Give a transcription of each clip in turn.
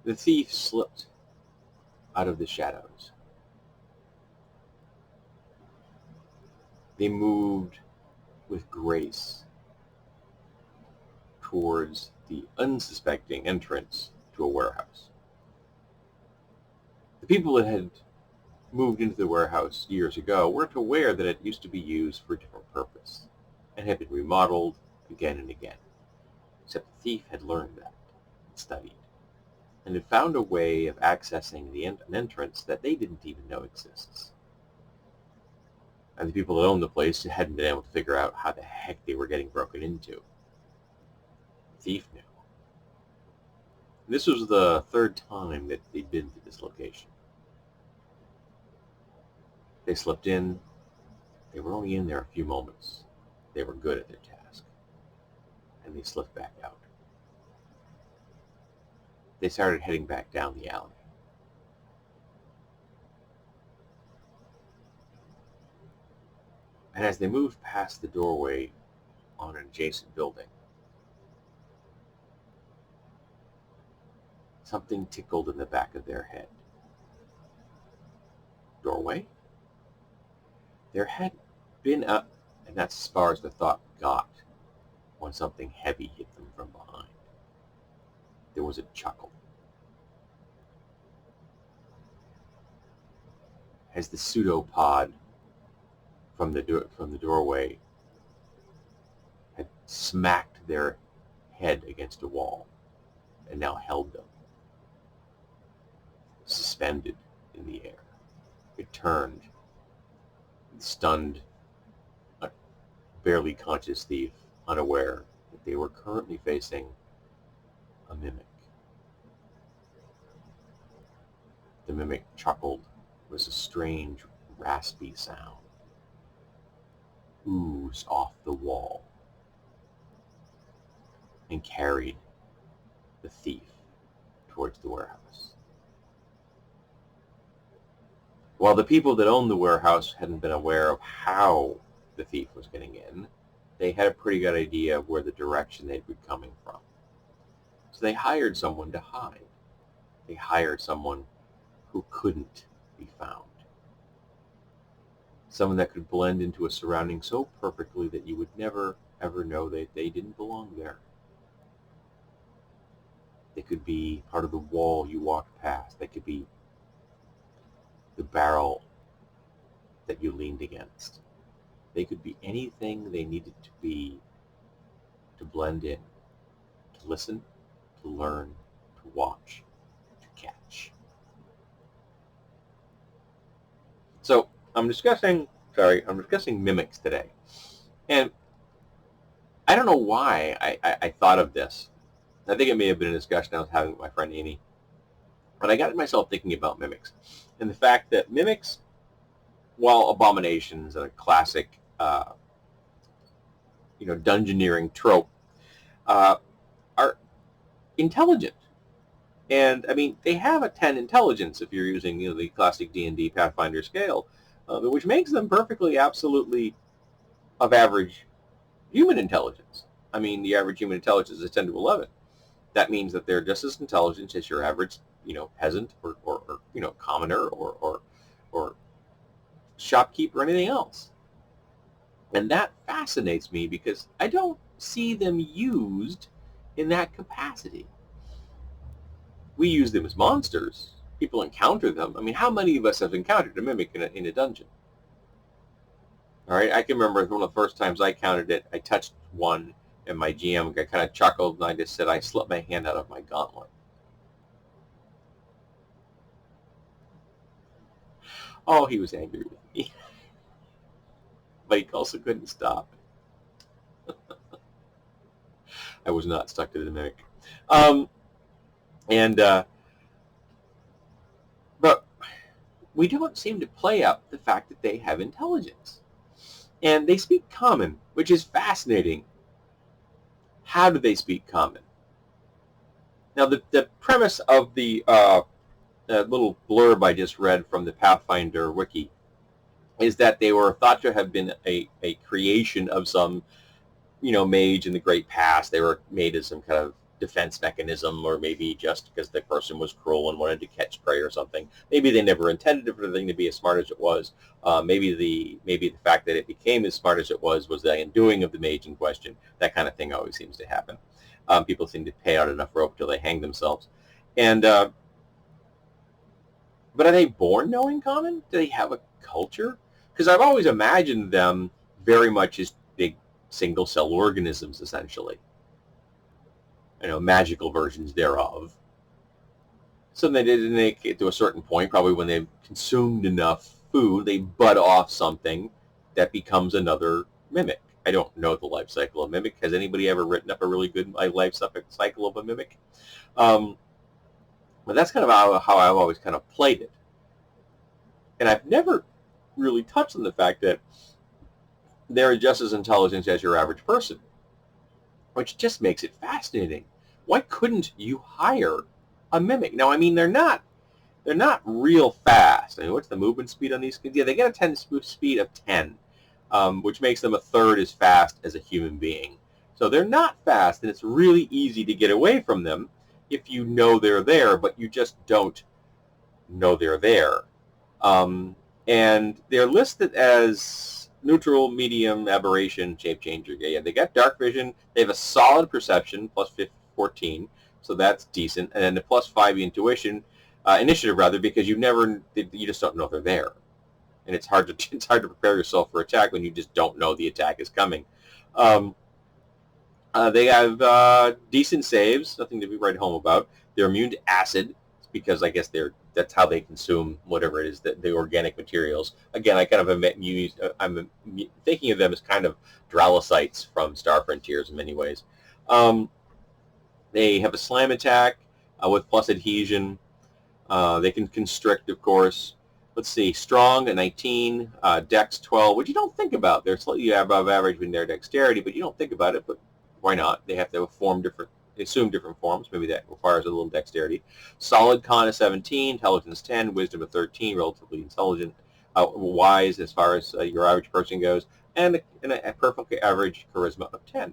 The thief slipped out of the shadows. They moved with grace towards the unsuspecting entrance to a warehouse. The people that had moved into the warehouse years ago weren't aware that it used to be used for a different purpose and had been remodeled again and again. Except the thief had learned that, and studied, and had found a way of accessing an entrance that they didn't even know exists. And the people that owned the place hadn't been able to figure out how the heck they were getting broken into. The thief knew. This was the third time that they'd been to this location. They slipped in. They were only in there a few moments. They were good at their task. And they slipped back out. They started heading back down the alley. And as they moved past the doorway on an adjacent building, something tickled in the back of their head. Doorway? There had been and that's as far as the thought got when something heavy hit them from behind. There was a chuckle. As the pseudopod from the doorway had smacked their head against a wall and now held them, suspended in the air. It turned and stunned a barely conscious thief, unaware that they were currently facing a mimic. The mimic chuckled with a strange, raspy sound, oozed off the wall, and carried the thief towards the warehouse. While the people that owned the warehouse hadn't been aware of how the thief was getting in, they had a pretty good idea of where the direction they'd been coming from. So they hired someone to hide. They hired someone who couldn't be found. Someone that could blend into a surrounding so perfectly that you would never, ever know that they didn't belong there. They could be part of the wall you walked past. They could be the barrel that you leaned against. They could be anything they needed to be to blend in, to listen, to learn, to watch, to catch. So I'm discussing mimics today. And I don't know why I thought of this. I think it may have been a discussion I was having with my friend Amy. But I got myself thinking about mimics. And the fact that mimics, while abominations and a classic dungeoneering trope, are intelligent. And I mean, they have a 10 intelligence if you're using the classic D&D Pathfinder scale, which makes them perfectly, absolutely of average human intelligence. I mean, the average human intelligence is 10 to 11. That means that they're just as intelligent as your average, peasant or commoner or shopkeeper or anything else. And that fascinates me because I don't see them used in that capacity. We use them as monsters. People encounter them. I mean, how many of us have encountered a mimic in a dungeon? All right, I can remember one of the first times I encountered it, I touched one, and my GM kind of chuckled, and I just said, I slipped my hand out of my gauntlet. Oh, he was angry with me. But he also couldn't stop. I was not stuck to the mimic. But we don't seem to play up the fact that they have intelligence. And they speak common, which is fascinating. How do they speak common? Now, the premise of the little blurb I just read from the Pathfinder wiki is that they were thought to have been a creation of some, mage in the great past. They were made as some kind of defense mechanism, or maybe just because the person was cruel and wanted to catch prey or something. Maybe they never intended for the thing to be as smart as it was. Maybe the fact that it became as smart as it was the undoing of the mage in question. That kind of thing always seems to happen. People seem to pay out enough rope till they hang themselves. And but are they born knowing common? Do they have a culture? Because I've always imagined them very much as big single-cell organisms, essentially. Magical versions thereof. So they get to a certain point, probably when they've consumed enough food, they bud off something that becomes another mimic. I don't know the life cycle of mimic. Has anybody ever written up a really good life cycle of a mimic? But that's kind of how I've always kind of played it. And I've never really touched on the fact that they're just as intelligent as your average person, which just makes it fascinating. Why couldn't you hire a mimic? Now, I mean, they're not real fast. I mean, what's the movement speed on these? Yeah, they get a 10 speed of 10, which makes them a third as fast as a human being. So they're not fast, and it's really easy to get away from them if you know they're there, but you just don't know they're there. And they're listed as neutral, medium, aberration, shape changer. Yeah, they got dark vision. They have a solid perception, plus 14, so that's decent. And then the plus 5 intuition, initiative rather, because you just don't know they're there, and it's hard to prepare yourself for attack when you just don't know the attack is coming. They have decent saves, nothing to be right home about. They're immune to acid because I guess that's how they consume whatever it is, the organic materials. Again, I kind of I'm thinking of them as kind of Dralocytes from Star Frontiers in many ways. They have a slam attack with plus adhesion. They can constrict, of course. Let's see, strong at 19, dex 12, which you don't think about. They're slightly above average in their dexterity, but you don't think about it. But why not? They have to assume different forms. Maybe that requires a little dexterity. Solid con of 17, intelligence 10, wisdom of 13, relatively intelligent, wise as far as your average person goes, and a perfectly average charisma of 10.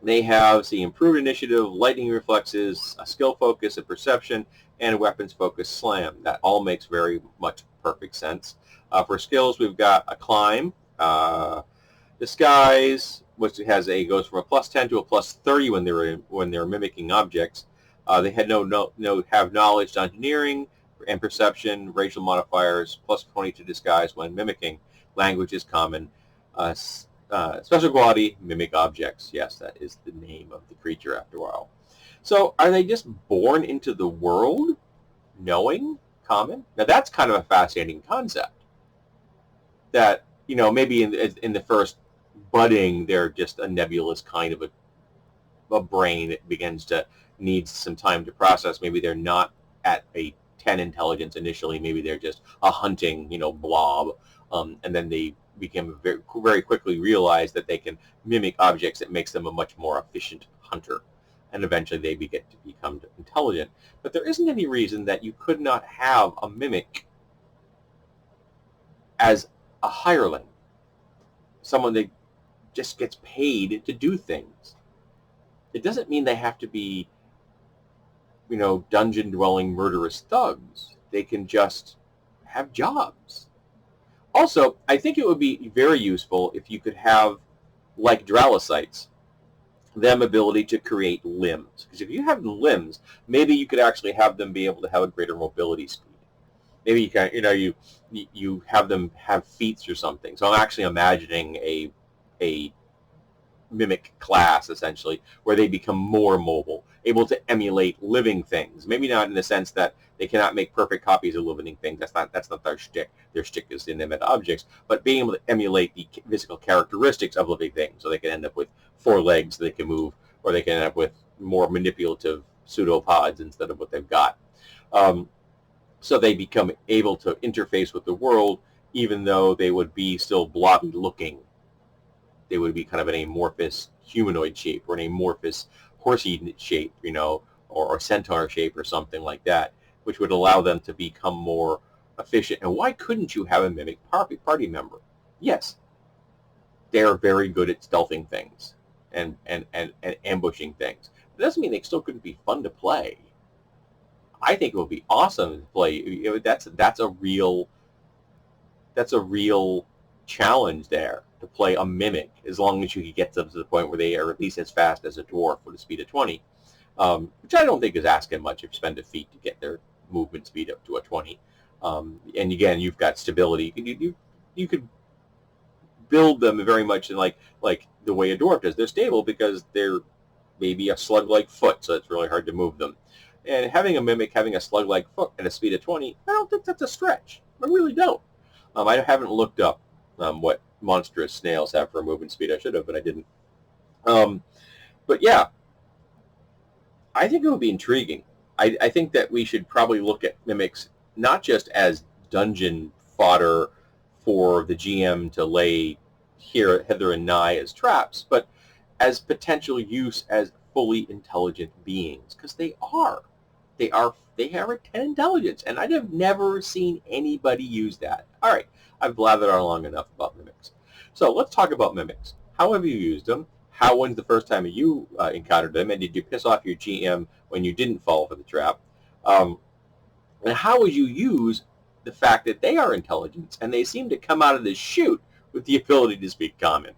They have the improved initiative, lightning reflexes, a skill focus, a perception, and a weapons focus slam. That all makes very much perfect sense. For skills, we've got a climb, disguise, which goes from a plus 10 to a plus 30 when they're mimicking objects. They had have knowledge, engineering, and perception, racial modifiers, plus 20 to disguise when mimicking. Language is common. Special quality, mimic objects. Yes, that is the name of the creature after a while. So are they just born into the world knowing common? Now that's kind of a fascinating concept. That, maybe in the first budding, they're just a nebulous kind of a brain that begins to need some time to process. Maybe they're not at a 10 intelligence initially. Maybe they're just a hunting, blob. And then they became very, very quickly realize that they can mimic objects that makes them a much more efficient hunter. And eventually they get to become intelligent. But there isn't any reason that you could not have a mimic as a hireling. Someone that just gets paid to do things. It doesn't mean they have to be, dungeon-dwelling murderous thugs. They can just have jobs. Also, I think it would be very useful if you could have, like Dralocytes, them ability to create limbs. Because if you have limbs, maybe you could actually have them be able to have a greater mobility speed. Maybe you can, you have them have feats or something. So I'm actually imagining a mimic class, essentially, where they become more mobile, able to emulate living things. Maybe not in the sense that they cannot make perfect copies of living things. That's not their shtick. Their shtick is inanimate objects. But being able to emulate the physical characteristics of living things, so they can end up with 4 legs they can move, or they can end up with more manipulative pseudopods instead of what they've got. So they become able to interface with the world, even though they would be still blobby looking. They would be kind of an amorphous humanoid shape, or an amorphous horsey shape, or centaur shape or something like that, which would allow them to become more efficient. And why couldn't you have a mimic party member? Yes, they are very good at stealthing things. and ambushing things. It doesn't mean they still couldn't be fun to play. I think it would be awesome to play. That's a real challenge there to play a mimic, as long as you can get them to the point where they are at least as fast as a dwarf with a speed of 20, which I don't think is asking much if you spend a feat to get their movement speed up to a 20. And again, you've got stability. You could build them very much in like the way a dwarf does. They're stable because they're maybe a slug-like foot, so it's really hard to move them. And having a mimic having a slug-like foot at a speed of 20, I don't think that's a stretch. I really don't. I haven't looked up what monstrous snails have for a movement speed. I should have, but I didn't. But yeah, I think it would be intriguing. I think that we should probably look at mimics not just as dungeon fodder for the GM to lay here, hither, and nigh as traps, but as potential use as fully intelligent beings, because they are. They have a 10 intelligence, and I have never seen anybody use that. All right, I've blathered on long enough about mimics. So let's talk about mimics. How have you used them? When's the first time you encountered them, and did you piss off your GM when you didn't fall for the trap? And how would you use the fact that they are intelligent and they seem to come out of this chute with the ability to speak common?